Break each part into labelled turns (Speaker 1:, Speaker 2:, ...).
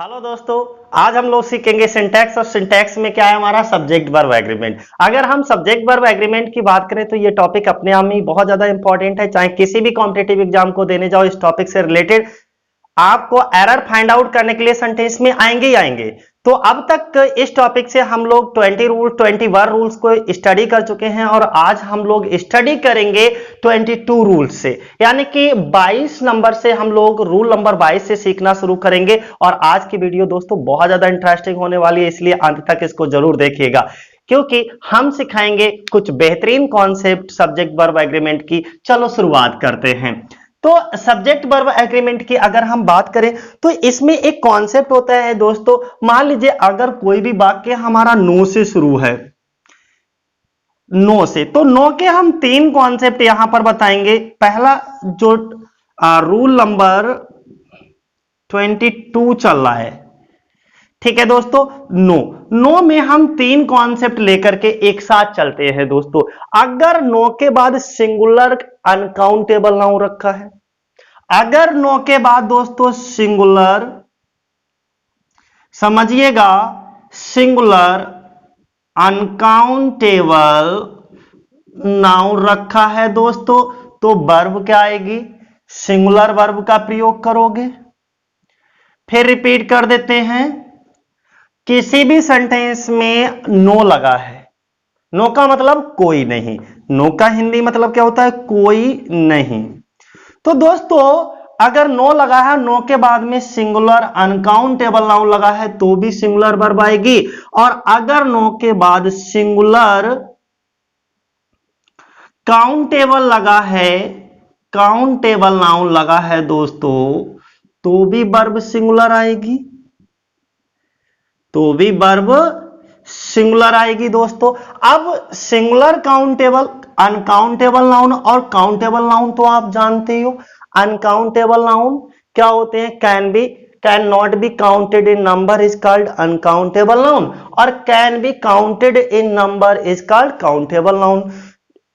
Speaker 1: Hello दोस्तों, आज हम लोग सीखेंगे सिंटैक्स। और सिंटैक्स में क्या है हमारा सब्जेक्ट वर्ब एग्रीमेंट। अगर हम सब्जेक्ट वर्ब एग्रीमेंट की बात करें तो ये टॉपिक अपने आप में बहुत ज्यादा इंपॉर्टेंट है। चाहे किसी भी कॉम्पिटेटिव एग्जाम को देने जाओ, इस टॉपिक से रिलेटेड आपको एरर फाइंड आउट करने के लिए सेंटेंस में आएंगे ही आएंगे। तो अब तक इस टॉपिक से हम लोग 21 रूल्स को स्टडी कर चुके हैं और आज हम लोग स्टडी करेंगे 22 रूल्स से, यानी कि 22 नंबर से हम लोग रूल नंबर 22 से सीखना शुरू करेंगे। और आज की वीडियो दोस्तों बहुत ज्यादा इंटरेस्टिंग होने वाली है, इसलिए अंत तक इसको जरूर देखिएगा क्योंकि हम सिखाएंगे कुछ बेहतरीन कॉन्सेप्ट सब्जेक्ट वर्ब एग्रीमेंट की। चलो शुरुआत करते हैं। तो सब्जेक्ट वर्ब एग्रीमेंट की अगर हम बात करें तो इसमें एक कॉन्सेप्ट होता है दोस्तों। मान लीजिए अगर कोई भी वाक्य हमारा नो से शुरू है, नो से, तो नो के हम तीन कॉन्सेप्ट यहां पर बताएंगे। पहला जो रूल नंबर 22 चल रहा है, ठीक है दोस्तों, नो नो में हम तीन कॉन्सेप्ट लेकर के एक साथ चलते हैं दोस्तों। अगर नो के बाद सिंगुलर अनकाउंटेबल नाउन रखा है, अगर नो के बाद दोस्तों सिंगुलर, समझिएगा, सिंगुलर अनकाउंटेबल नाउन रखा है दोस्तों, तो वर्ब क्या आएगी, सिंगुलर वर्ब का प्रयोग करोगे। फिर रिपीट कर देते हैं, किसी भी सेंटेंस में नो लगा है, नो का मतलब कोई नहीं, नो का हिंदी मतलब क्या होता है, कोई नहीं। तो दोस्तों अगर नो लगा है, नो के बाद में सिंगुलर अनकाउंटेबल नाउन लगा है तो भी सिंगुलर वर्ब आएगी। और अगर नो के बाद सिंगुलर काउंटेबल लगा है, काउंटेबल नाउन लगा है दोस्तों, तो भी वर्ब सिंगुलर आएगी, तो भी वर्ब सिंगुलर आएगी दोस्तों। अब सिंगुलर काउंटेबल अनकाउंटेबल नाउन और काउंटेबल नाउन तो आप जानते ही हो। अनकाउंटेबल नाउन क्या होते हैं, can not be counted in number is called uncountable noun, और can be counted in number is called countable noun.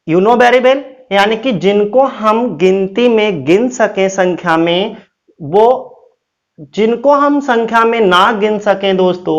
Speaker 1: You know very well, यानी कि जिनको हम गिनती में गिन सके संख्या में, वो जिनको हम संख्या में ना गिन सकें दोस्तों,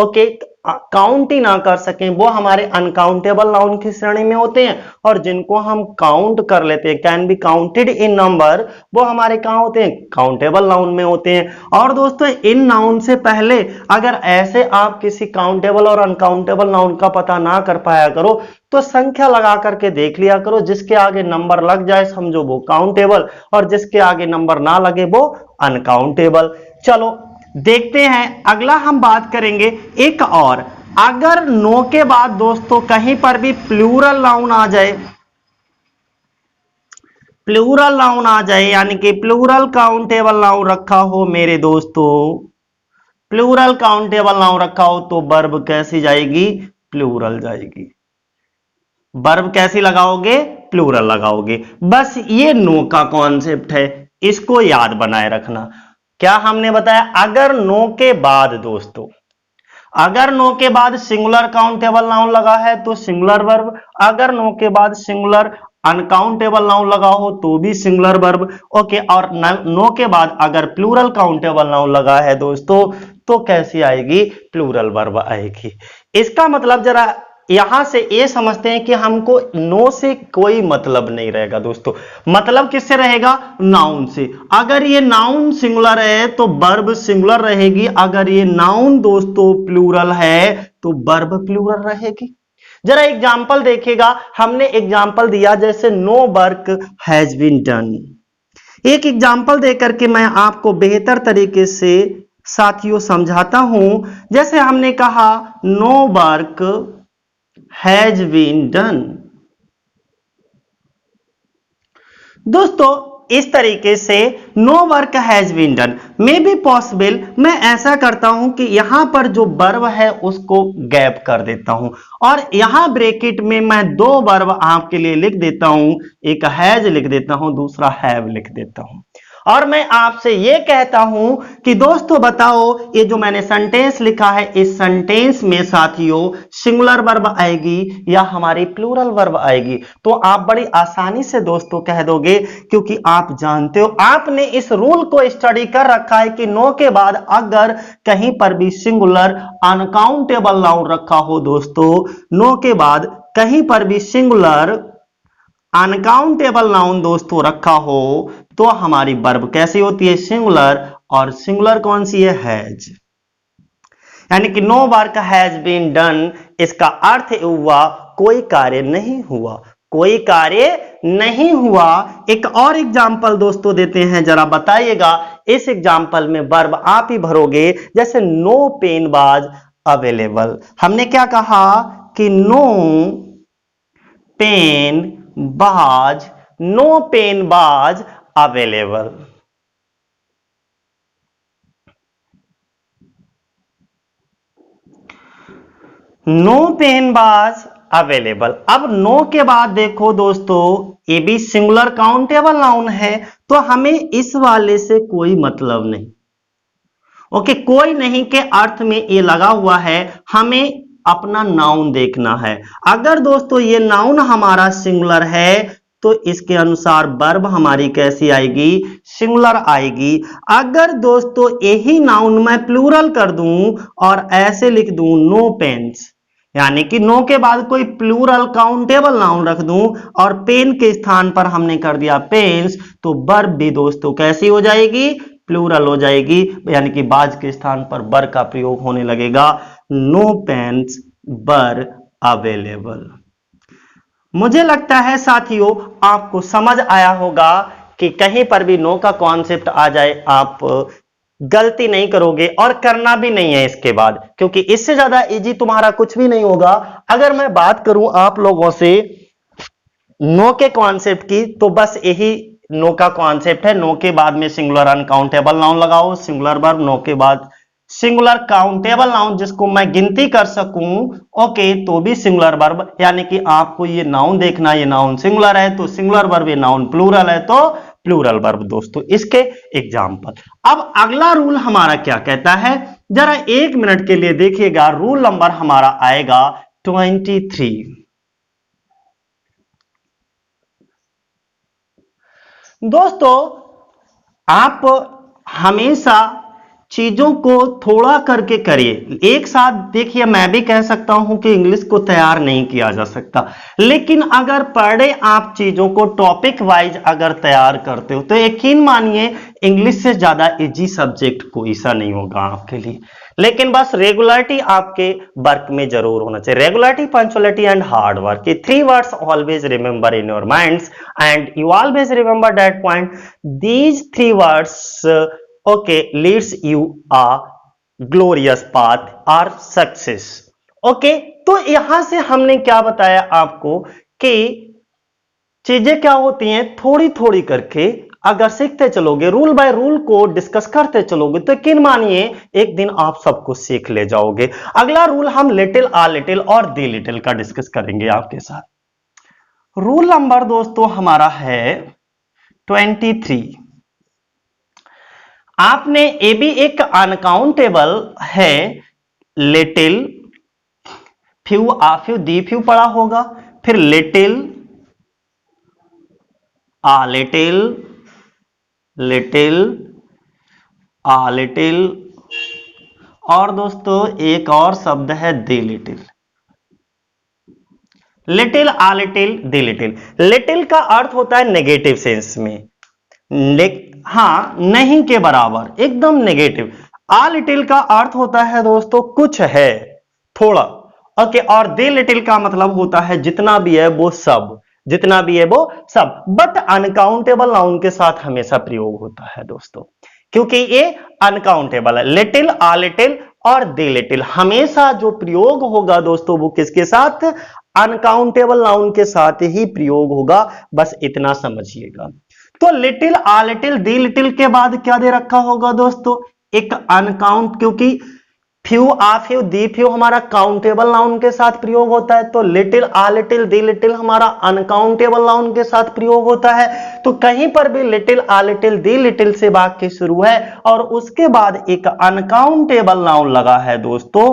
Speaker 1: ओके, काउंट ही ना कर सकें, वो हमारे अनकाउंटेबल नाउन की श्रेणी में होते हैं। और जिनको हम काउंट कर लेते हैं, can be counted in number, वो हमारे कहां होते हैं, काउंटेबल नाउन में होते हैं। और दोस्तों इन नाउन से पहले अगर ऐसे आप किसी काउंटेबल और अनकाउंटेबल नाउन का पता ना कर पाया करो तो संख्या लगा करके देख लिया करो, जिसके आगे नंबर लग जाए समझो वो काउंटेबल, और जिसके आगे नंबर ना लगे वो अनकाउंटेबल। चलो देखते हैं, अगला हम बात करेंगे एक और। अगर नो के बाद दोस्तों कहीं पर भी प्लूरल नाउन आ जाए, प्लूरल नाउन आ जाए, यानी कि प्लूरल काउंटेबल नाउन रखा हो मेरे दोस्तों, प्लूरल काउंटेबल नाउन रखा हो, तो वर्ब कैसी जाएगी, प्लूरल जाएगी। वर्ब कैसी लगाओगे, प्लूरल लगाओगे। बस ये नो का कॉन्सेप्ट है, इसको याद बनाए रखना। क्या हमने बताया, अगर नो के बाद दोस्तों, अगर नो के बाद सिंगुलर काउंटेबल नाउन लगा है तो सिंगुलर वर्ब, अगर नो के बाद सिंगुलर अनकाउंटेबल नाउन लगा हो तो भी सिंगुलर वर्ब, ओके। और नो के बाद अगर प्लूरल काउंटेबल नाउन लगा है दोस्तों तो कैसी आएगी, प्लूरल वर्ब आएगी। इसका मतलब जरा यहां से ये समझते हैं कि हमको नो से कोई मतलब नहीं रहेगा दोस्तों। मतलब किससे रहेगा, नाउन से। अगर ये नाउन सिंगुलर है तो वर्ब सिंगुलर रहेगी, अगर ये नाउन दोस्तों प्लूरल है तो वर्ब प्लूरल रहेगी। जरा एग्जांपल देखिएगा, हमने एग्जांपल दिया जैसे no work has been done. एक एग्जांपल देकर के मैं आपको बेहतर तरीके से साथियों समझाता हूं। जैसे हमने कहा no work has been done. दोस्तों इस तरीके से no work has been done may be possible, मैं ऐसा करता हूं कि यहां पर जो वर्ब है उसको गैप कर देता हूं और यहां ब्रैकेट में मैं दो वर्ब आपके लिए लिख देता हूं, एक हैज लिख देता हूं, दूसरा हैव लिख देता हूं। और मैं आपसे ये कहता हूं कि दोस्तों बताओ, ये जो मैंने सेंटेंस लिखा है, इस सेंटेंस में साथियों सिंगुलर वर्ब आएगी या हमारी प्लूरल वर्ब आएगी? तो आप बड़ी आसानी से दोस्तों कह दोगे, क्योंकि आप जानते हो, आपने इस रूल को स्टडी कर रखा है कि नो के बाद अगर कहीं पर भी सिंगुलर अनकाउंटेबल नाउन रखा हो दोस्तों, नो के बाद कहीं पर भी सिंगुलर अनकाउंटेबल नाउन दोस्तों रखा हो, तो हमारी वर्ब कैसी होती है? सिंगुलर। और सिंगुलर कौन सी है? हैज। यानी कि no work has been done, इसका अर्थ हुआ कोई कार्य नहीं हुआ, कोई कार्य नहीं हुआ। एक और एग्जाम्पल दोस्तों देते हैं, जरा बताइएगा। इस एग्जाम्पल में वर्ब आप ही भरोगे, जैसे नो पेन वाज अवेलेबल। हमने क्या कहा कि नो पेन बाज, नो पेन बाज अवेलेबल। नो पेन बाज अवेलेबल। अब नो के बाद देखो दोस्तों, ये भी सिंगुलर काउंटेबल नाउन है, तो हमें इस वाले से कोई मतलब नहीं। ओके, कोई नहीं के अर्थ में ये लगा हुआ है, हमें अपना नाउन देखना है। अगर दोस्तों ये नाउन हमारा सिंगुलर है, तो इसके अनुसार वर्ब हमारी कैसी आएगी? सिंगुलर आएगी। अगर दोस्तों यही नाउन मैं प्लूरल कर दूं और ऐसे लिख दूं नो पेन्स, यानी कि नो के बाद कोई प्लूरल काउंटेबल नाउन रख दूं और पेन के स्थान पर हमने कर दिया पेन्स, तो वर्ब भी दोस्तों कैसी हो जाएगी? प्लूरल हो जाएगी। यानी कि बाज के स्थान पर बर का प्रयोग होने लगेगा, नो पेन्स बर अवेलेबल। मुझे लगता है साथियों आपको समझ आया होगा कि कहीं पर भी नो का कॉन्सेप्ट आ जाए, आप गलती नहीं करोगे और करना भी नहीं है इसके बाद, क्योंकि इससे ज्यादा इजी तुम्हारा कुछ भी नहीं होगा। अगर मैं बात करूं आप लोगों से नो के कॉन्सेप्ट की, तो बस यही नो का कॉन्सेप्ट है। नो के बाद में सिंगुलर अनकाउंटेबल नाउन लगाओ, सिंगुलर वर्ब, नो के बाद सिंगुलर काउंटेबल नाउन जिसको मैं गिनती कर सकूं, ओके, तो भी सिंगुलर वर्ब। यानी कि आपको ये नाउन देखना, ये नाउन सिंगुलर है तो सिंगुलर वर्ब, ये नाउन प्लूरल है तो प्लूरल वर्ब दोस्तों। इसके एग्जाम्पल। अब अगला रूल हमारा क्या कहता है, जरा 1 मिनट के लिए देखिएगा। रूल नंबर हमारा आएगा 23। दोस्तों आप हमेशा चीजों को थोड़ा करके करिए, एक साथ देखिए। मैं भी कह सकता हूं कि इंग्लिश को तैयार नहीं किया जा सकता, लेकिन अगर पर डे आप चीजों को टॉपिक वाइज अगर तैयार करते हो, तो यकीन मानिए इंग्लिश से ज्यादा इजी सब्जेक्ट कोई सा नहीं होगा आपके लिए। लेकिन बस रेगुलरिटी आपके वर्क में जरूर होना चाहिए। Regularity, punctuality and hard work, ये 3 words always remember in your minds and you always remember that point. These 3 words okay leads you a glorious path और सक्सेस। ओके, तो यहां से हमने क्या बताया आपको कि चीजें क्या होती हैं, थोड़ी थोड़ी करके अगर सीखते चलोगे, रूल बाय रूल को डिस्कस करते चलोगे, तो यकीन मानिए एक दिन आप सब कुछ सीख ले जाओगे। अगला रूल हम लिटिल, आ लिटिल और दी लिटिल का डिस्कस करेंगे आपके साथ। रूल नंबर दोस्तों हमारा है 23। आपने ये भी एक अनकाउंटेबल है, little, few, a few, the few पढ़ा होगा, फिर little, a little, little, a little, और दोस्तों एक और शब्द है the little. Little, a little, the little. Little का अर्थ होता है नेगेटिव सेंस में, हाँ, नहीं के बराबर, एकदम नेगेटिव। आ लिटिल का अर्थ होता है दोस्तों कुछ है, थोड़ा। ओके, और दे लिटिल का मतलब होता है जितना भी है वो सब, जितना भी है वो सब। बट अनकाउंटेबल नाउन के साथ हमेशा प्रयोग होता है दोस्तों, क्योंकि ये अनकाउंटेबल है। लिटिल, आ लिटिल और दे लिटिल हमेशा जो प्रयोग होगा दोस्तों, वो किसके साथ? अनकाउंटेबल नाउन के साथ ही प्रयोग होगा, बस इतना समझिएगा। तो little, a little, the little के बाद क्या दे रखा होगा दोस्तों? एक अनकाउंट, क्योंकि few, a few, the few हमारा काउंटेबल नाउन के साथ प्रयोग होता है, तो little, a little, the little हमारा अनकाउंटेबल नाउन के साथ प्रयोग होता है। तो कहीं पर भी little, a little, the little से वाक्य शुरू है और उसके बाद एक अनकाउंटेबल नाउन लगा है दोस्तों,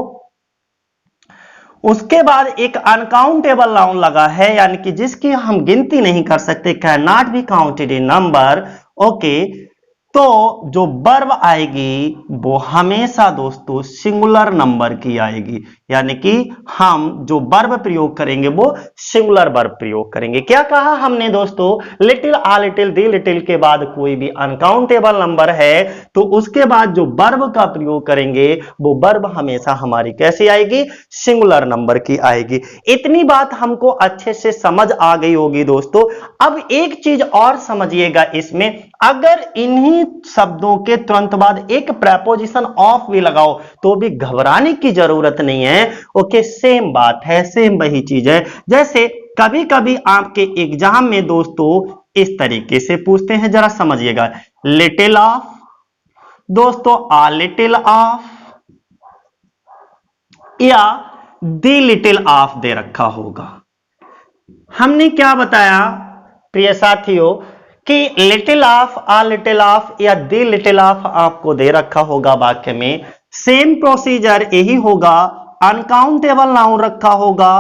Speaker 1: उसके बाद एक अनकाउंटेबल नाउन लगा है, यानी कि जिसकी हम गिनती नहीं कर सकते, can not be counted in number. Okay, तो जो वर्ब आएगी वो हमेशा दोस्तों सिंगुलर नंबर की आएगी, यानी कि हम जो वर्ब प्रयोग करेंगे वो सिंगुलर वर्ब प्रयोग करेंगे। क्या कहा हमने दोस्तों, little, a little, the little के बाद कोई भी अनकाउंटेबल नंबर है तो उसके बाद जो वर्ब का प्रयोग करेंगे वो वर्ब हमेशा हमारी कैसी आएगी, सिंगुलर नंबर की आएगी। इतनी बात हमको अच्छे से समझ आ गई होगी दोस्तों। अब एक चीज और समझिएगा इसमें, अगर इन्हीं शब्दों के तुरंत बाद एक प्रेपोजिशन ऑफ भी लगाओ तो भी घबराने की जरूरत नहीं है। ओके, सेम बात है, सेम वही चीज है। जैसे कभी कभी आपके एग्जाम में दोस्तों इस तरीके से पूछते हैं, जरा समझिएगा, लिटिल ऑफ, दोस्तों आ लिटिल ऑफ या दी लिटिल ऑफ दे रखा होगा। हमने क्या बताया प्रिय साथियों कि little of, uh little of या दी लिटिल ऑफ आपको दे रखा होगा वाक्य में। सेम प्रोसीजर यही होगा, अनकाउंटेबल नाउन रखा होगा,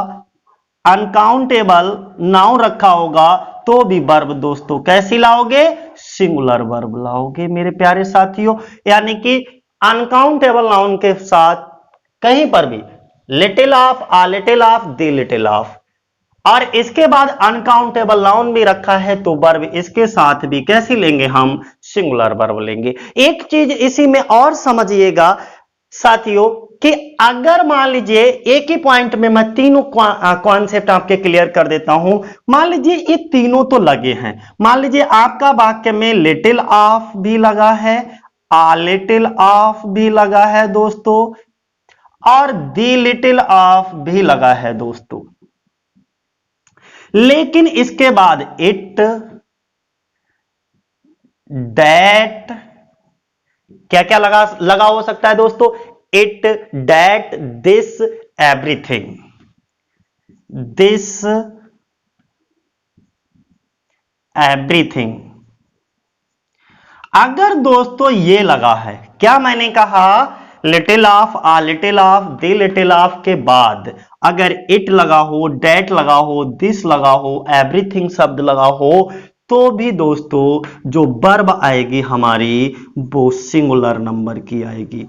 Speaker 1: अनकाउंटेबल नाउन रखा होगा तो भी वर्ब दोस्तों कैसी लाओगे, सिंगुलर वर्ब लाओगे मेरे प्यारे साथियों। यानी कि अनकाउंटेबल नाउन के साथ कहीं पर भी little of, uh little of, the little of, और इसके बाद अनकाउंटेबल नाउन भी रखा है तो वर्ब इसके साथ भी कैसी लेंगे हम, सिंगुलर वर्ब लेंगे। एक चीज इसी में और समझिएगा साथियों कि अगर मान लीजिए एक ही पॉइंट में मैं तीनों कॉन्सेप्ट आपके क्लियर कर देता हूं। मान लीजिए ये तीनों तो लगे हैं, मान लीजिए आपका वाक्य में लिटिल ऑफ भी लगा है, आ लिटिल ऑफ भी लगा है दोस्तों, और दी लिटिल ऑफ भी लगा है दोस्तों, लेकिन इसके बाद इट, दैट, क्या क्या लगा हो सकता है दोस्तों, it, that, this, everything, this, everything. अगर दोस्तों ये लगा है, क्या मैंने कहा, little of, uh little of, the little of के बाद अगर इट लगा हो, डेट लगा हो, दिस लगा हो, एवरीथिंग शब्द लगा हो तो भी दोस्तों जो वर्ब आएगी हमारी वो सिंगुलर नंबर की आएगी।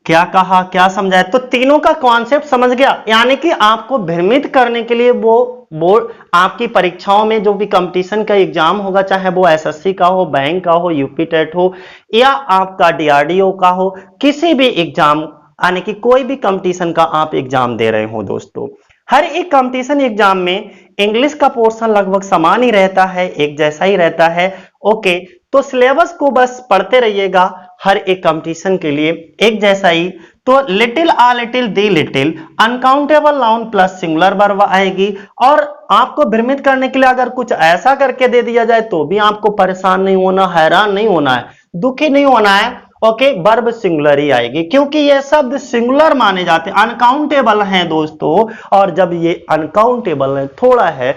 Speaker 1: क्या कहा, क्या समझाया, तो तीनों का कॉन्सेप्ट समझ गया। यानी कि आपको भ्रमित करने के लिए वो बोर्ड आपकी परीक्षाओं में जो भी कंपटीशन का एग्जाम होगा, चाहे वो एसएससी का हो, बैंक का हो, यूपी टेट हो या आपका डीआरडीओ का हो, किसी भी एग्जाम यानी कि कोई भी कंपटीशन का आप एग्जाम दे रहे हो दोस्तों, हर एक कंपटीशन एग्जाम में इंग्लिश का पोर्शन लगभग समान ही रहता है, एक जैसा ही रहता है। ओके, तो सिलेबस को बस पढ़ते रहिएगा, हर एक कंपटीशन के लिए एक जैसा ही। तो little, a little, the little, uncountable noun plus singular verb आएगी। और आपको भ्रमित करने के लिए अगर कुछ ऐसा करके दे दिया जाए तो भी आपको परेशान नहीं होना, हैरान नहीं होना है, दुखी नहीं होना है। ओके, वर्ब सिंगुलर ही आएगी क्योंकि ये शब्द सिंगुलर माने जाते हैं, अनकाउंटेबल हैं दोस्तों। और जब ये अनकाउंटेबल है, थोड़ा है,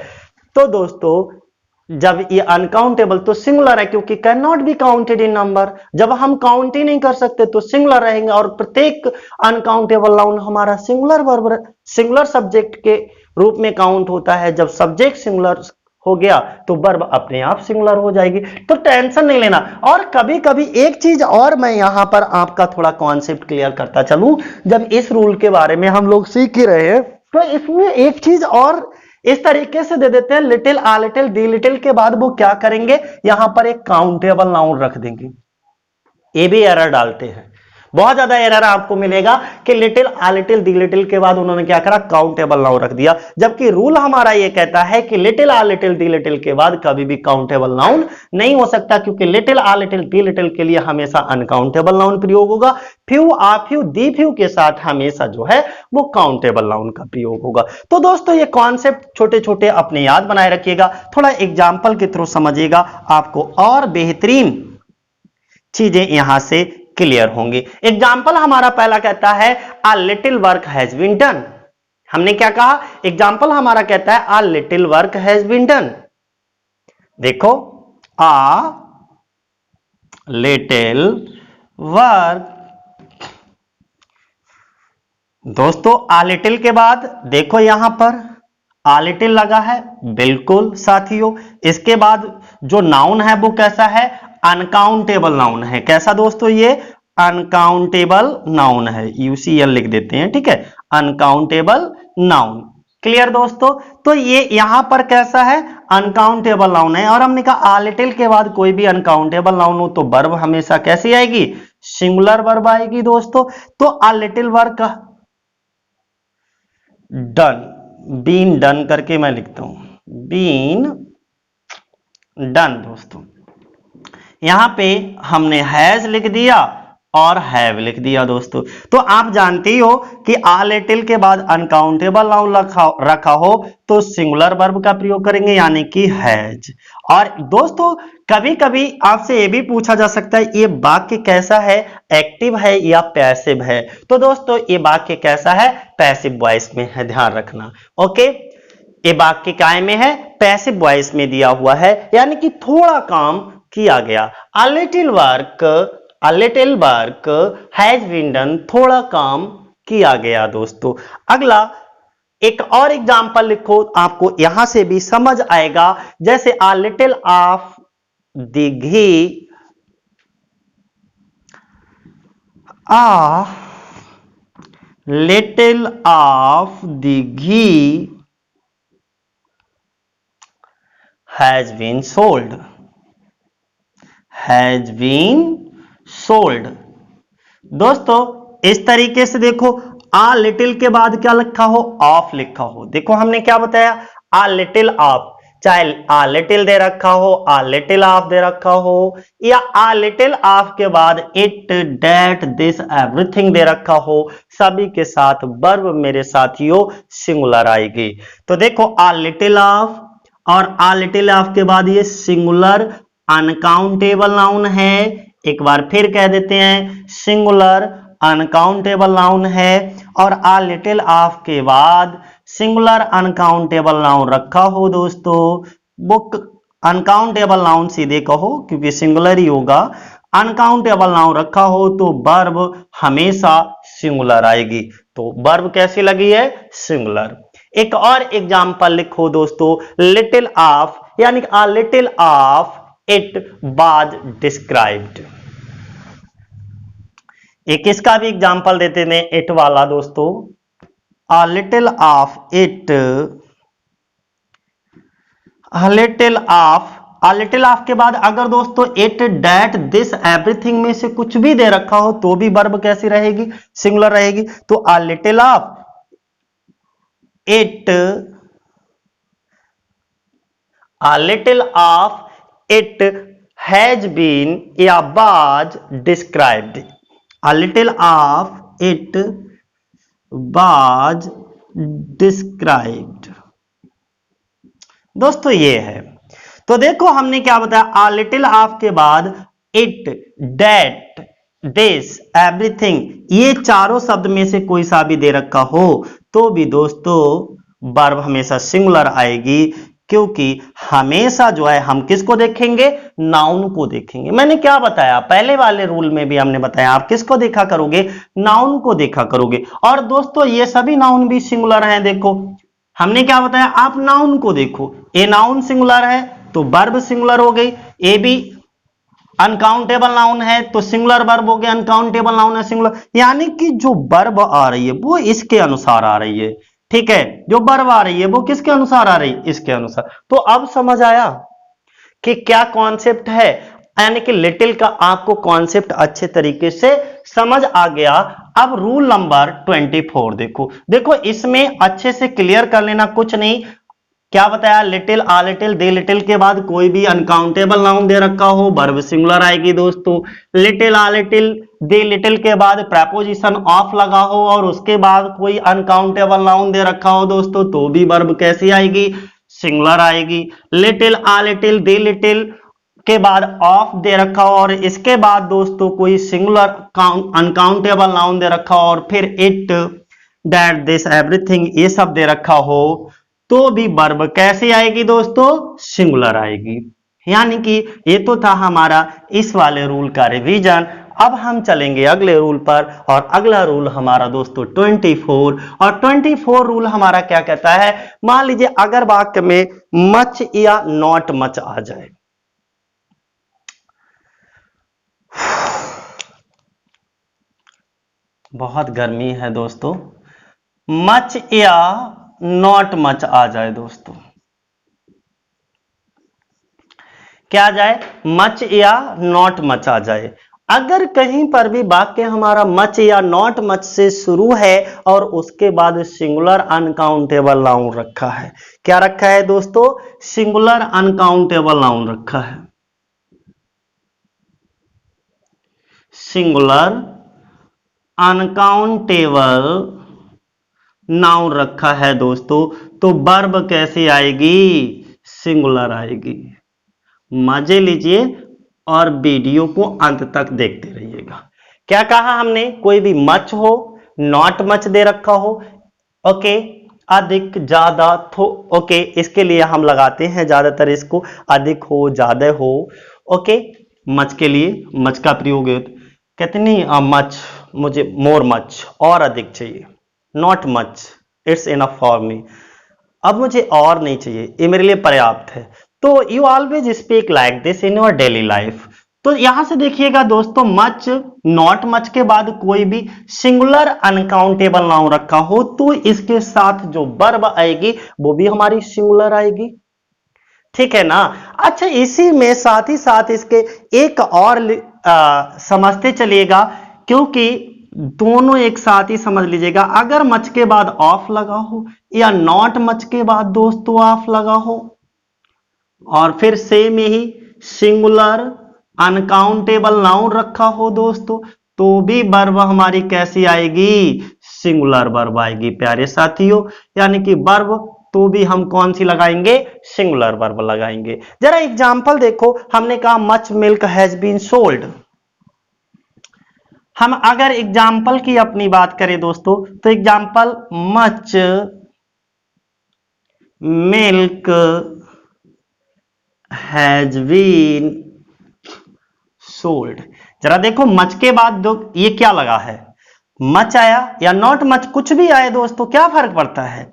Speaker 1: तो दोस्तों जब ये अनकाउंटेबल तो सिंगुलर है क्योंकि can not be counted in number. जब हम काउंट ही नहीं कर सकते तो सिंगुलर रहेंगे, और प्रत्येक अनकाउंटेबल नाउन हमारा सिंगुलर वर्ब, सिंगुलर सब्जेक्ट के रूप में काउंट होता है। जब सब्जेक्ट सिंगुलर हो गया तो वर्ब अपने आप सिंगुलर हो जाएगी, तो टेंशन नहीं लेना। और कभी कभी एक चीज और मैं यहां पर आपका थोड़ा कॉन्सेप्ट क्लियर करता चलूं, जब इस रूल के बारे में हम लोग सीख ही रहे हैं तो इसमें एक चीज और इस तरीके से दे देते हैं, little, a little, the little के बाद वो क्या करेंगे, यहां पर एक काउंटेबल नाउन रख देंगे। ये भी एरर डालते हैं, बहुत ज्यादा एरर आपको मिलेगा कि little, a little, the little के बाद उन्होंने क्या करा, काउंटेबल नाउन रख दिया, जबकि रूल हमारा ये कहता है कि little, a little, the little के बाद कभी भी काउंटेबल नाउन नहीं हो सकता, क्योंकि little, a little, the little के लिए हमेशा अनकाउंटेबल नाउन प्रयोग होगा। Few, a few, the few के साथ हमेशा जो है वो काउंटेबल नाउन का प्रयोग होगा। तो दोस्तों ये कॉन्सेप्ट छोटे छोटे अपने याद बनाए रखिएगा, थोड़ा एग्जाम्पल के थ्रू समझिएगा, आपको और बेहतरीन चीजें यहां से क्लियर होंगे। एग्जाम्पल हमारा पहला कहता है a little work has been done. हमने क्या कहा, एग्जाम्पल हमारा कहता है a little work has been done. देखो अ लिटिल वर्क, दोस्तों आ लिटिल के बाद देखो यहां पर आ लिटिल लगा है, बिल्कुल साथियों। इसके बाद जो नाउन है वो कैसा है, अनकाउंटेबल नाउन है। कैसा दोस्तों, ये अनकाउंटेबल नाउन है, यूसीएल लिख देते हैं, ठीक है, अनकाउंटेबल नाउन। क्लियर दोस्तों, तो ये यहां पर कैसा है, अनकाउंटेबल नाउन है। और हमने कहा आ लिटिल के बाद कोई भी अनकाउंटेबल नाउन हो तो वर्ब हमेशा कैसी आएगी, सिंगुलर वर्ब आएगी दोस्तों। तो a little work done, been done करके मैं लिखता हूं, बीन डन दोस्तों। यहां पे हमने हैज लिख दिया और हैव लिख दिया दोस्तों। तो आप जानते हो कि आ लिटिल के बाद अनकाउंटेबल नाउन रखा हो तो सिंगुलर वर्ब का प्रयोग करेंगे, यानी कि हैज। और दोस्तों कभी कभी आपसे यह भी पूछा जा सकता है ये वाक्य कैसा है, एक्टिव है या पैसिव है। तो दोस्तों ये वाक्य कैसा है, पैसिव वॉइस में है, ध्यान रखना। ओके, ये वाक्य काय में है, पैसिव वॉइस में दिया हुआ है, यानी कि थोड़ा काम किया गया। A little work has been done, थोड़ा काम किया गया दोस्तों। अगला एक और एग्जांपल लिखो, आपको यहां से भी समझ आएगा। जैसे a little of the ghee, a little of the ghee has been sold, has been sold। दोस्तों इस तरीके से देखो, आ लिटिल के बाद क्या लिखा हो, ऑफ लिखा हो। देखो हमने क्या बताया, आ लिटिल ऑफ, चाहे आ लिटिल दे रखा हो, आ लिटिल ऑफ दे रखा हो, या आ लिटिल ऑफ के बाद इट, डेट, दिस, एवरीथिंग दे रखा हो, सभी के साथ वर्ब मेरे साथियों सिंगुलर आएगी। तो देखो आ लिटिल ऑफ और आ लिटिल ऑफ के बाद ये सिंगुलर अनकाउंटेबल नाउन है। एक बार फिर कह देते हैं, सिंगुलर अनकाउंटेबल नाउन है। और आ लिटिल ऑफ के बाद सिंगुलर अनकाउंटेबल नाउन रखा हो दोस्तों, बुक अनकाउंटेबल नाउन सीधे कहो क्योंकि सिंगुलर ही होगा। अनकाउंटेबल नाउन रखा हो तो वर्ब हमेशा सिंगुलर आएगी। तो वर्ब कैसी लगी है, सिंगुलर। एक और एग्जांपल लिखो दोस्तों, लिटिल ऑफ, यानी आ little of it was described. एक इसका भी एग्जांपल देते हैं, इट वाला दोस्तों, a little of it, a little of के बाद अगर दोस्तों it, that, this, everything में से कुछ भी दे रखा हो तो भी वर्ब कैसी रहेगी, सिंगुलर रहेगी। तो a little of it, a little of it has been या was described, a little of it was described। दोस्तों ये है। तो देखो हमने क्या बताया, आ लिटिल ऑफ के बाद इट, डेट, दिस, एवरीथिंग, ये चारों शब्द में से कोई सा भी दे रखा हो तो भी दोस्तों वर्ब हमेशा सिंगुलर आएगी, क्योंकि हमेशा जो है हम किसको देखेंगे, नाउन को देखेंगे। मैंने क्या बताया, पहले वाले रूल में भी हमने बताया, आप किसको देखा करोगे, नाउन को देखा करोगे। और दोस्तों ये सभी नाउन भी सिंगुलर हैं। देखो हमने क्या बताया, आप नाउन को देखो, ए नाउन सिंगुलर है तो वर्ब सिंगुलर हो गई, ए भी अनकाउंटेबल नाउन है तो सिंगुलर वर्ब हो गया, अनकाउंटेबल नाउन है सिंगुलर, यानी कि जो वर्ब आ रही है वो इसके अनुसार आ रही है, ठीक है, जो वर्ब आ रही है वो किसके अनुसार आ रही है, इसके अनुसार। तो अब समझ आया कि क्या कॉन्सेप्ट है, यानी कि लिटिल का आपको कॉन्सेप्ट अच्छे तरीके से समझ आ गया। अब रूल नंबर 24 देखो, देखो इसमें अच्छे से क्लियर कर लेना, कुछ नहीं, क्या बताया, little, a little, they little के बाद कोई भी अनकाउंटेबल नाउन दे रखा हो वर्ब सिंगुलर आएगी दोस्तों। Little, a little, they little के बाद प्रेपोजिशन ऑफ लगा हो और उसके बाद कोई अनकाउंटेबल नाउन दे रखा हो दोस्तों तो भी वर्ब कैसी आएगी, सिंगुलर आएगी। Little, a little, they little के बाद ऑफ दे रखा हो और इसके बाद दोस्तों कोई सिंगुलर अनकाउंटेबल नाउन दे रखा हो और फिर इट, दैट, दिस, एवरीथिंग ये सब दे रखा हो तो भी वर्ब कैसे आएगी दोस्तों? सिंगुलर आएगी। यानी कि ये तो था हमारा इस वाले रूल का रिवीजन। अब हम चलेंगे अगले रूल पर और अगला रूल हमारा दोस्तों 24 और 24 रूल हमारा क्या कहता है? मान लीजिए अगर वाक्य में मच या नॉट मच आ जाए, बहुत गर्मी है दोस्तों, मच या नॉट मच आ जाए दोस्तों, क्या आ जाए? मच या नॉट मच आ जाए। अगर कहीं पर भी वाक्य हमारा मच या नॉट मच से शुरू है और उसके बाद सिंगुलर अनकाउंटेबल नाउन रखा है, क्या रखा है दोस्तों? सिंगुलर अनकाउंटेबल नाउन रखा है, सिंगुलर अनकाउंटेबल नाउन रखा है दोस्तों, तो वर्ब कैसे आएगी? सिंगुलर आएगी। मजे लीजिए और वीडियो को अंत तक देखते रहिएगा। क्या कहा हमने? कोई भी मच हो, नॉट मच दे रखा हो, ओके, अधिक, ज्यादा, थो, ओके, इसके लिए हम लगाते हैं ज्यादातर इसको, अधिक हो, ज्यादा हो, ओके। मच के लिए मच का प्रयोग कितनी मच, मुझे मोर मच, और अधिक चाहिए, not much, it's enough for me, अब मुझे और नहीं चाहिए, ये मेरे लिए पर्याप्त है। तो you always speak like this in your daily life. तो यहां से देखिएगा दोस्तों, मच, नॉट मच के बाद कोई भी सिंगुलर अनकाउंटेबल नाउन रखा हो तो इसके साथ जो वर्ब आएगी वो भी हमारी सिंगुलर आएगी, ठीक है ना। अच्छा, इसी में साथ ही साथ इसके एक और समझते चलिएगा, क्योंकि दोनों एक साथ ही समझ लीजिएगा। अगर मच के बाद ऑफ लगा हो या नॉट मच के बाद दोस्तों ऑफ लगा हो और फिर सेम यही सिंगुलर अनकाउंटेबल नाउन रखा हो दोस्तों, तो भी वर्ब हमारी कैसी आएगी? सिंगुलर वर्ब आएगी प्यारे साथियों। यानी कि वर्ब तो भी हम कौन सी लगाएंगे? सिंगुलर वर्ब लगाएंगे। जरा एग्जांपल देखो, हमने कहा much milk has been sold. हम अगर एग्जाम्पल की अपनी बात करें दोस्तों, तो example much milk has been sold. जरा देखो, मच के बाद दो ये क्या लगा है? मच आया या नॉट मच, कुछ भी आए दोस्तों, क्या फर्क पड़ता है?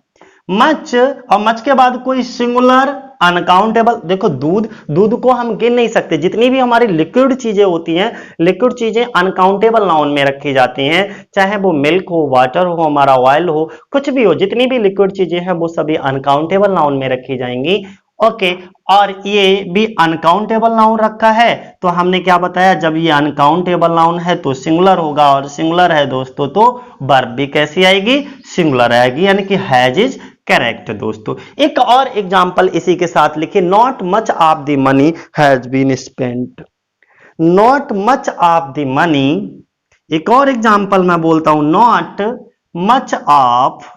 Speaker 1: मच और मच के बाद कोई सिंगुलर अनकाउंटेबल। देखो, दूध, दूध को हम गिन नहीं सकते। जितनी भी हमारी लिक्विड चीजें होती हैं, लिक्विड चीजें अनकाउंटेबल नाउन में रखी जाती हैं, चाहे वो मिल्क हो, वाटर हो, हमारा ऑयल हो, कुछ भी हो, जितनी भी लिक्विड चीजें हैं वो सभी अनकाउंटेबल नाउन में रखी जाएंगी, ओके। और ये भी अनकाउंटेबल नाउन रखा है, तो हमने क्या बताया? जब ये अनकाउंटेबल नाउन है तो सिंगुलर होगा, और सिंगुलर है दोस्तों तो वर्ब भी कैसी आएगी? सिंगुलर आएगी, यानी कि हैज इज करेक्ट दोस्तों। एक और एग्जांपल इसी के साथ लिखिए, not much of the money has been spent. Not much of the money, एक और एग्जांपल मैं बोलता हूं, not much of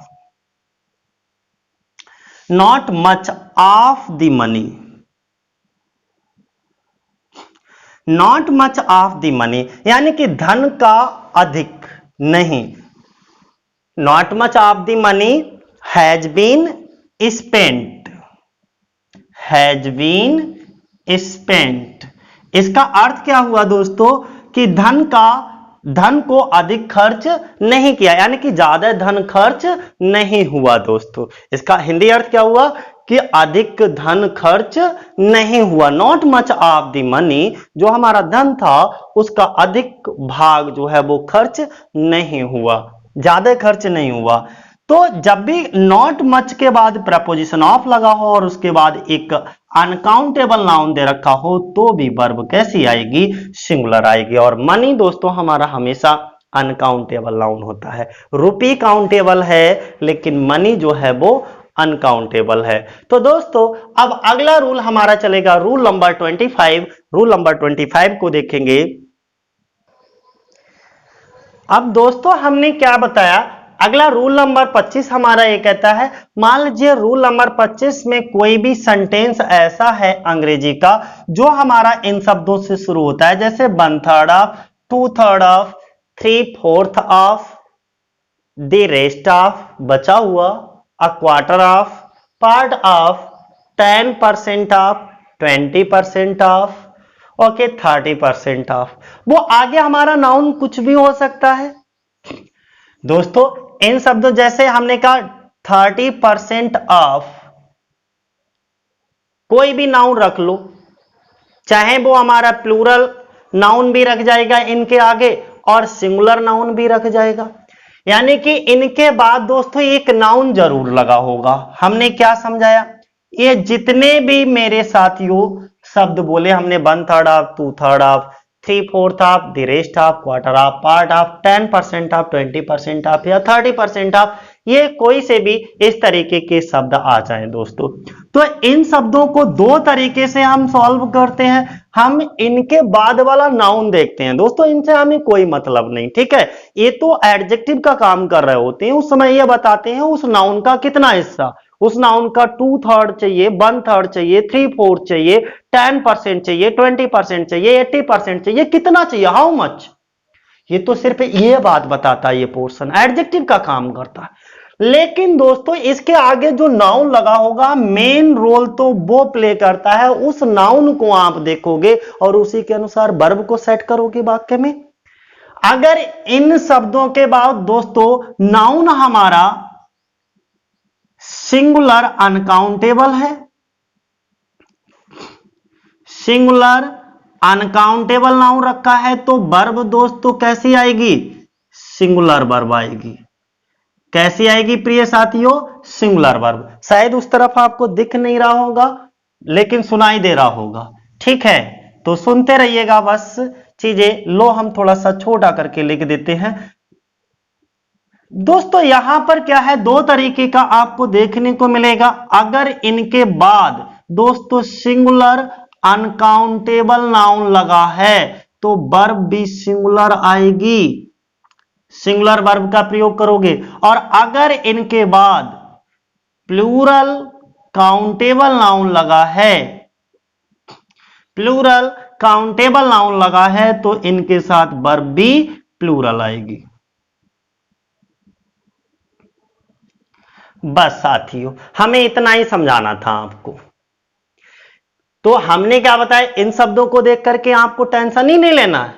Speaker 1: the money, not much of the money, यानी कि धन का अधिक नहीं। Not much of the money has been spent, has been spent. इसका अर्थ क्या हुआ दोस्तों? कि धन को अधिक खर्च नहीं किया, यानी कि ज्यादा धन खर्च नहीं हुआ दोस्तों। इसका हिंदी अर्थ क्या हुआ? कि अधिक धन खर्च नहीं हुआ। Not much of the money, जो हमारा धन था उसका अधिक भाग जो है वो खर्च नहीं हुआ, ज्यादा खर्च नहीं हुआ। तो जब भी नॉट मच के बाद प्रपोजिशन ऑफ लगा हो और उसके बाद एक अनकाउंटेबल नाउन दे रखा हो तो भी वर्ब कैसी आएगी? सिंगुलर आएगी। और मनी दोस्तों हमारा हमेशा अनकाउंटेबल नाउन होता है। रुपी काउंटेबल है लेकिन मनी जो है वो अनकाउंटेबल है। तो दोस्तों अब अगला रूल हमारा चलेगा, रूल नंबर 25। रूल नंबर 25 को देखेंगे। अब दोस्तों हमने क्या बताया? अगला रूल नंबर 25 हमारा ये कहता है, मान लीजिए रूल नंबर 25 में कोई भी सेंटेंस ऐसा है अंग्रेजी का जो हमारा इन शब्दों से शुरू होता है, जैसे 1/3 of, 2/3 of, 3/4 of, the rest of बचा हुआ, a quarter of, part of, 10% of, 20% of, okay 30% of. वो आगे हमारा नाउन कुछ भी हो सकता है दोस्तों। इन शब्दों जैसे हमने कहा 30% ऑफ, कोई भी नाउन रख लो, चाहे वो हमारा प्लूरल नाउन भी रख जाएगा इनके आगे और सिंगुलर नाउन भी रख जाएगा, यानी कि इनके बाद दोस्तों एक नाउन जरूर लगा होगा। हमने क्या समझाया, ये जितने भी मेरे साथियों शब्द बोले हमने 1/3 of, 2/3 of, 3/4 of, the rest of, quarter of, part of, 10% of, 20% of या 30% ऑफ, ये कोई से भी इस तरीके के शब्द आ जाए दोस्तों। तो इन शब्दों को दो तरीके से हम सॉल्व करते हैं। हम इनके बाद वाला नाउन देखते हैं दोस्तों, इनसे हमें कोई मतलब नहीं, ठीक है। ये तो एडजेक्टिव का काम कर रहे होते हैं, उस समय ये बताते हैं उस नाउन का कितना हिस्सा, उस नाउन का 2/3 चाहिए, 1/3 चाहिए, 3/4 चाहिए, 10% चाहिए, 20% चाहिए, 80% चाहिए, कितना चाहिए, हाउ मच। ये तो सिर्फ ये बात बताता है, ये पोर्शन एडजेक्टिव का काम करता है। लेकिन दोस्तों इसके आगे जो नाउन लगा होगा मेन रोल तो वो प्ले करता है, उस नाउन को आप देखोगे और उसी के अनुसार वर्ब को सेट करोगे वाक्य में। अगर इन शब्दों के बाद दोस्तों नाउन हमारा सिंगुलर अनकाउंटेबल है, सिंगुलर अनकाउंटेबल नाउन रखा है, तो वर्ब दोस्तों कैसी आएगी, सिंगुलर वर्ब आएगी। कैसी आएगी प्रिय साथियों, सिंगुलर वर्ब। शायद उस तरफ आपको दिख नहीं रहा होगा लेकिन सुनाई दे रहा होगा, ठीक है। तो सुनते रहिएगा बस चीजें। लो हम थोड़ा सा छोटा करके लिख देते हैं दोस्तों। यहां पर क्या है, दो तरीके का आपको देखने को मिलेगा। अगर इनके बाद दोस्तों सिंगुलर अनकाउंटेबल नाउन लगा है तो वर्ब भी सिंगुलर आएगी, सिंगुलर वर्ब का प्रयोग करोगे। और अगर इनके बाद प्लूरल काउंटेबल नाउन लगा है, प्लूरल काउंटेबल नाउन लगा है तो इनके साथ वर्ब भी प्लूरल आएगी। बस साथियों हमें इतना ही समझाना था आपको। तो हमने क्या बताया, इन शब्दों को देख करके आपको टेंशन ही नहीं लेना है।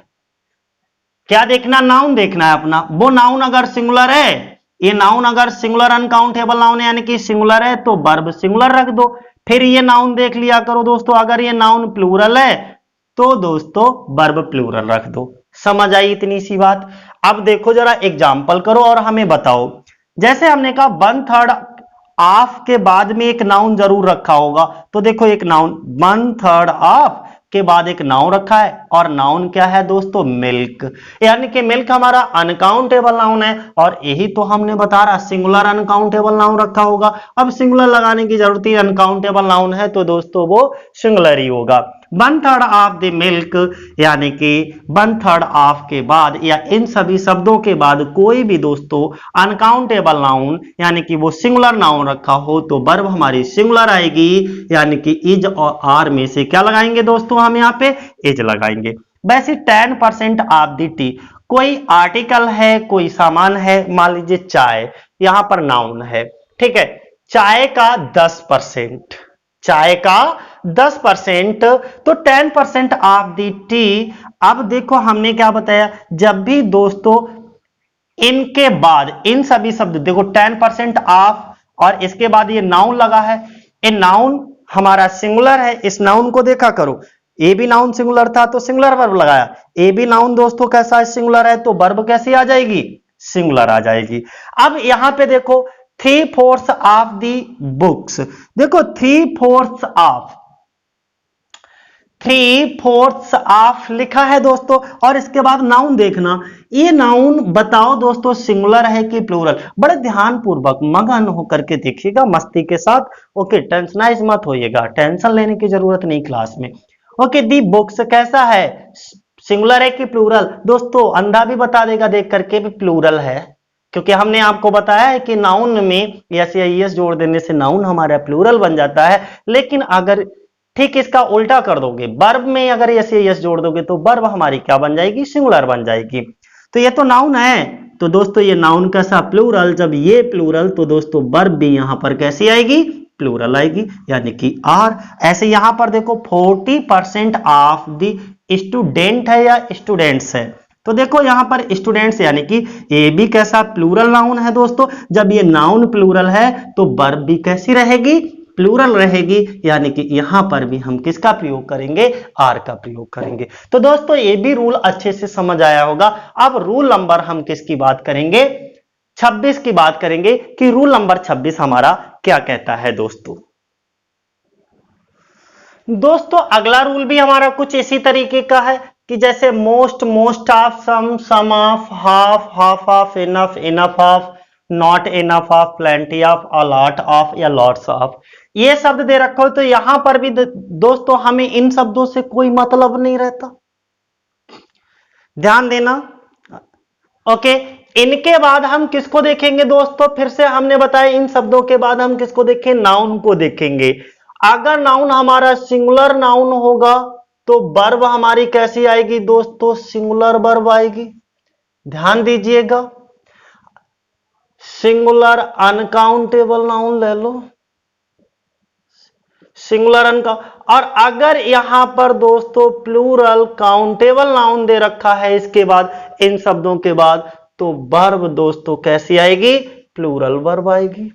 Speaker 1: क्या देखना, नाउन देखना है अपना। वो नाउन अगर सिंगुलर है, ये नाउन अगर सिंगुलर अनकाउंटेबल नाउन है यानी कि सिंगुलर है तो वर्ब सिंगुलर रख दो। फिर ये नाउन देख लिया करो दोस्तों, अगर ये नाउन प्लूरल है तो दोस्तों वर्ब प्लूरल रख दो। समझ आई इतनी सी बात। अब देखो जरा एग्जाम्पल करो और हमें बताओ। जैसे हमने कहा 1/3 ऑफ के बाद में एक नाउन जरूर रखा होगा, तो देखो एक नाउन 1/3 ऑफ के बाद एक नाउन रखा है और नाउन क्या है दोस्तों, मिल्क। यानी कि मिल्क हमारा अनकाउंटेबल नाउन है और यही तो हमने बता रहा सिंगुलर अनकाउंटेबल नाउन रखा होगा। अब सिंगुलर लगाने की जरूरत ही, अनकाउंटेबल नाउन है तो दोस्तों वो सिंगुलर ही होगा। 1/3 ऑफ द मिल्क यानी कि 1/3 ऑफ के बाद या इन सभी शब्दों के बाद कोई भी दोस्तों अनकाउंटेबल नाउन यानी कि वो सिंगुलर नाउन रखा हो तो वर्ब हमारी सिंगुलर आएगी, यानी कि इज और आर में से क्या लगाएंगे दोस्तों, हम यहाँ पे इज लगाएंगे। वैसे 10% ऑफ द टी, कोई आर्टिकल है, कोई सामान है, मान लीजिए चाय, यहां पर नाउन है, ठीक है। चाय का 10%, चाय का 10% तो 10% ऑफ दी टी। अब देखो हमने क्या बताया, जब भी दोस्तों इनके बाद इन सभी शब्द देखो 10% ऑफ और इसके बाद ये नाउन लगा है, ये नाउन हमारा सिंगुलर है, इस नाउन को देखा करो। ए भी नाउन सिंगुलर था तो सिंगुलर वर्ब लगाया, ए भी नाउन दोस्तों कैसा सिंगुलर है तो वर्ब कैसी आ जाएगी, सिंगुलर आ जाएगी। अब यहां पे देखो 3/4 ऑफ दी बुक्स, देखो 3/4 ऑफ, 3/4 ऑफ लिखा है दोस्तों और इसके बाद नाउन देखना, ये नाउन बताओ दोस्तों सिंगुलर है कि प्लूरल। बड़े ध्यान पूर्वक मगन होकर के देखिएगा मस्ती के साथ, ओके। टेंशनाइज मत होइएगा, टेंशन लेने की जरूरत नहीं क्लास में, ओके। दी बुक्स कैसा है, सिंगुलर है कि प्लूरल, दोस्तों अंधा भी बता देगा देख करके भी प्लूरल है, क्योंकि हमने आपको बताया है कि नाउन में एस या ईएस जोड़ देने से नाउन हमारा प्लूरल बन जाता है। लेकिन अगर ठीक इसका उल्टा कर दोगे, वर्ब में अगर एस या ईएस जोड़ दोगे तो वर्ब हमारी क्या बन जाएगी, सिंगुलर बन जाएगी। तो ये तो नाउन है, तो दोस्तों ये नाउन कैसा, प्लूरल। जब ये प्लूरल तो दोस्तों वर्ब भी यहां पर कैसी आएगी, प्लूरल आएगी, यानी कि आर। ऐसे यहां पर देखो 40% ऑफ द स्टूडेंट है या स्टूडेंट्स है, तो देखो यहां पर स्टूडेंट्स यानी कि ये भी कैसा प्लूरल नाउन है दोस्तों। जब ये नाउन प्लूरल है तो वर्ब भी कैसी रहेगी, प्लूरल रहेगी, यानी कि यहां पर भी हम किसका प्रयोग करेंगे, आर का प्रयोग करेंगे। तो दोस्तों ये भी रूल अच्छे से समझ आया होगा। अब रूल नंबर हम किसकी बात करेंगे, 26 की बात करेंगे कि रूल नंबर 26 हमारा क्या कहता है दोस्तों। दोस्तों अगला रूल भी हमारा कुछ इसी तरीके का है कि जैसे most, most of, some of, half, half of, enough, enough of, not enough of, plenty of, a lot of या लॉट्स ऑफ, ये शब्द दे रखा हो। तो यहां पर भी दोस्तों हमें इन शब्दों से कोई मतलब नहीं रहता, ध्यान देना। ओके, इनके बाद हम किसको देखेंगे दोस्तों, फिर से हमने बताया इन शब्दों के बाद हम किसको देखें, नाउन को देखेंगे। अगर नाउन हमारा सिंगुलर नाउन होगा तो वर्ब हमारी कैसी आएगी दोस्तों, सिंगुलर वर्ब आएगी। ध्यान दीजिएगा, सिंगुलर अनकाउंटेबल नाउन ले लो, सिंगुलर अनकाउंट। और अगर यहां पर दोस्तों प्लूरल काउंटेबल नाउन दे रखा है इसके बाद, इन शब्दों के बाद, तो वर्ब दोस्तों कैसी आएगी, प्लूरल वर्ब आएगी।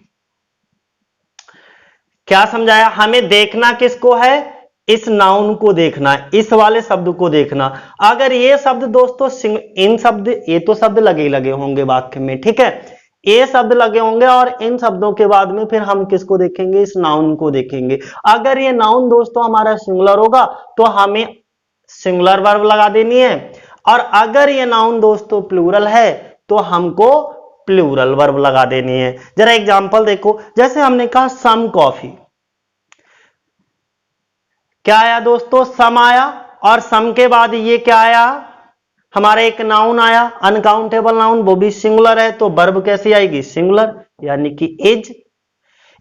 Speaker 1: क्या समझाया, हमें देखना किसको है, इस नाउन को देखना, इस वाले शब्द को देखना। अगर ये शब्द दोस्तों इन शब्द, ये तो शब्द लगे ही लगे होंगे वाक्य में, ठीक है, ये शब्द लगे होंगे और इन शब्दों के बाद में फिर हम किसको देखेंगे, इस नाउन को देखेंगे। अगर ये नाउन दोस्तों हमारा सिंगुलर होगा तो हमें सिंगुलर वर्ब लगा देनी है, और अगर ये नाउन दोस्तों प्लूरल है तो हमको प्लूरल वर्ब लगा देनी है। जरा एग्जांपल देखो, जैसे हमने कहा सम कॉफी, क्या आया दोस्तों, सम आया, और सम के बाद ये क्या आया, हमारा एक नाउन आया अनकाउंटेबल नाउन, वो भी सिंगुलर है, तो वर्ब कैसी आएगी, सिंगुलर, यानी कि इज।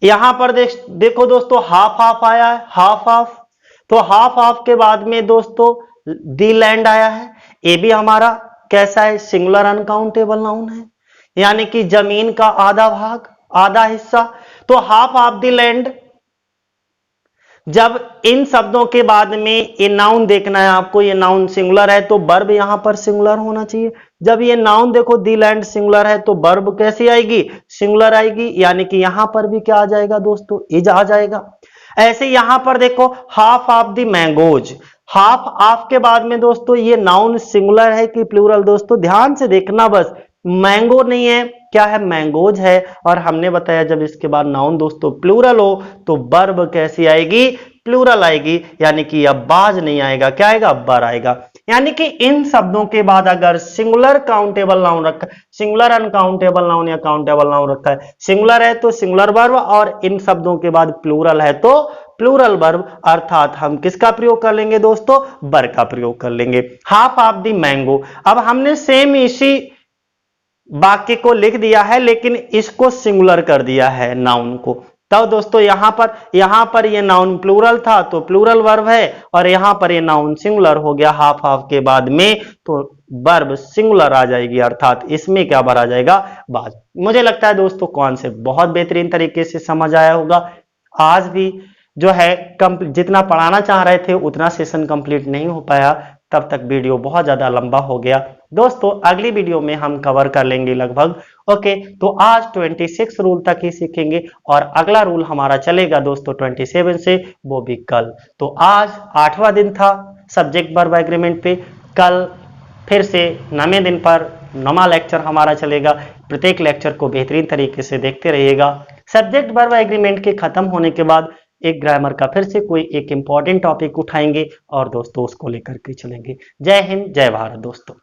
Speaker 1: यहां पर देखो दोस्तों हाफ हाफ आया है, हाफ हाफ, तो हाफ हाफ के बाद में दोस्तों दी लैंड आया है, ये भी हमारा कैसा है, सिंगुलर अनकाउंटेबल नाउन है, यानी कि जमीन का आधा भाग, आधा हिस्सा। तो हाफ हाफ दी लैंड, जब इन शब्दों के बाद में ये नाउन देखना है आपको, ये नाउन सिंगुलर है तो वर्ब यहां पर सिंगुलर होना चाहिए। जब ये नाउन देखो दी लैंड सिंगुलर है तो वर्ब कैसी आएगी, सिंगुलर आएगी, यानी कि यहां पर भी क्या आ जाएगा दोस्तों, इज आ जाएगा। ऐसे यहां पर देखो half of the mangoes, half of के बाद में दोस्तों ये नाउन सिंगुलर है कि प्लूरल, दोस्तों ध्यान से देखना बस, मैंगो नहीं है, क्या है, मैंगोज है। और हमने बताया जब इसके बाद नाउन दोस्तों प्लूरल हो तो वर्ब कैसी आएगी, प्लूरल आएगी, यानी कि अब्बाज नहीं आएगा, क्या आएगा, अब्बार आएगा। यानी कि इन शब्दों के बाद अगर सिंगुलर काउंटेबल नाउन रखा है, सिंगुलर अनकाउंटेबल नाउन या काउंटेबल नाउन रखा है, सिंगुलर है तो सिंगुलर वर्ब, और इन शब्दों के बाद प्लूरल है तो प्लूरल वर्ब, अर्थात हम किसका प्रयोग कर लेंगे दोस्तों, वर का प्रयोग कर लेंगे। हाफ ऑफ द मैंगो, अब हमने सेम इसी वाक्य को लिख दिया है लेकिन इसको सिंगुलर कर दिया है नाउन को। तो दोस्तों यहां पर ये नाउन प्लूरल था तो प्लूरल वर्ब है, और यहां पर ये नाउन सिंगुलर हो गया हाफ हाफ के बाद में, तो वर्ब सिंगुलर आ जाएगी, अर्थात इसमें क्या भरा जाएगा, बाज। मुझे लगता है दोस्तों कॉन्सेप्ट बहुत बेहतरीन तरीके से समझ आया होगा। आज भी जो है जितना पढ़ाना चाह रहे थे उतना सेशन कंप्लीट नहीं हो पाया, तब तक वीडियो बहुत ज्यादा लंबा हो गया। दोस्तों अगली वीडियो में हम कवर कर लेंगे लगभग, ओके। तो आज 26 रूल तक ही सीखेंगे और अगला रूल हमारा चलेगा दोस्तों 27 से, वो भी कल। तो आज 8वां दिन था सब्जेक्ट वर्ब एग्रीमेंट पे, कल फिर से 9वें दिन पर 9वां लेक्चर हमारा चलेगा। प्रत्येक लेक्चर को बेहतरीन तरीके से देखते रहिएगा। सब्जेक्ट वर्ब एग्रीमेंट के खत्म होने के बाद एक ग्रामर का फिर से कोई एक इंपॉर्टेंट टॉपिक उठाएंगे और दोस्तों उसको लेकर के चलेंगे। जय हिंद, जय भारत दोस्तों।